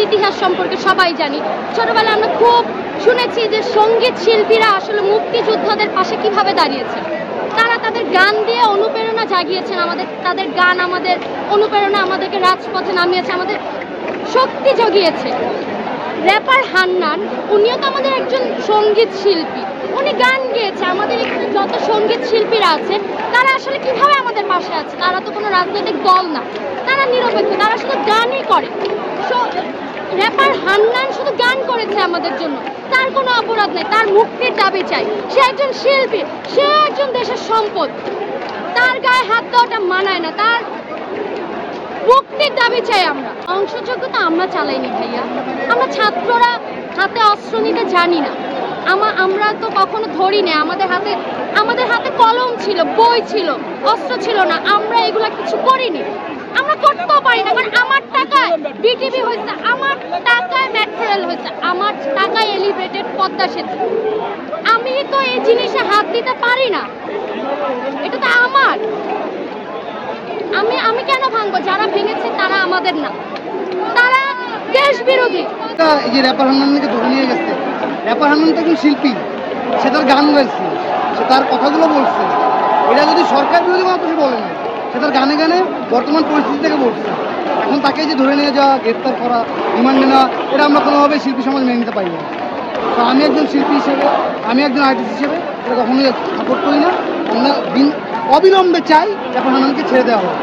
ইতিহাস সম্পর্কে সবাই জানি। ছোটবেলায় আমরা খুব শুনেছি যে সঙ্গীত শিল্পীরা আসলে মুক্তিযোদ্ধাদের পাশে কিভাবে দাঁড়িয়েছে। তারা তাদের গান দিয়ে অনুপ্রেরণা জাগিয়েছেন আমাদের, তাদের গান আমাদের অনুপ্রেরণা, আমাদেরকে রাজপথে নামিয়েছে, আমাদের শক্তি জগিয়েছে। র্যাপার হান্নান, উনিও তো আমাদের একজন সঙ্গীত শিল্পী, উনি গান গেয়েছে। আমাদের এখানে যত সঙ্গীত শিল্পীরা আছে তারা আসলে কিভাবে আমাদের পাশে আছে? তারা তো কোনো রাজনৈতিক দল না, তারা নিরপেক্ষ, তারা শুধু গানই করে। র্যাপার হান্নান শুধু গান করেছে আমাদের জন্য, তার কোনো অপরাধ নেই, তার মুক্তির দাবি চাই। সে একজন শিল্পী, সে একজন দেশের সম্পদ, তার গায়ে হাত দেওয়াটা মানায় না, তার মুক্তির দাবি চাই আমরা। অংশযোগ্যতা আমরা চালাইনি ভাইয়া, আমরা ছাত্ররা হাতে অস্ত্র নিতে জানি না, আমরা তো কখনো ধরি না। আমাদের হাতে কলম ছিল, বই ছিল, অস্ত্র ছিল না, আমরা এগুলা কিছু করিনি, আমরা করতেও পারি না। কারণ আমার টাকায় বিটিভি হয়েছে, আমার টাকায় মেট্রো রেল হয়েছে, আমার টাকায় এলিভেটেড পদ্মা সেতু। আমি তো এই জিনিসে হাত দিতে পারি না, এটা তো আমার। আমি কেন ভাঙবো? যারা ভেঙেছে তারা আমাদের না, তারা দেশ বিরোধী। এই যে র্যাপার হান্নানকে ধরে নিয়ে গেছে, র্যাপার হান্নান তো একজন শিল্পী, সে তার গান গাইছে, সে তার কথাগুলো বলছে। এটা যদি সরকার বিরোধী কোনো কিছু বলে না, সে তার গানে গানে বর্তমান পরিস্থিতি থেকে বলছে। এখন তাকে যে ধরে নিয়ে যাওয়া, গ্রেফতার করা, রিমান্ডে নেওয়া, এটা আমরা কোনোভাবেই শিল্পী সমাজ মেনে নিতে পারি না। তো আমি একজন শিল্পী হিসেবে, আমি একজন আর্টিস্ট হিসেবে এটা কখনোই সাপোর্ট করি না। আমরা অবিলম্বে চাই র্যাপার হান্নানকে ছেড়ে দেওয়া হোক।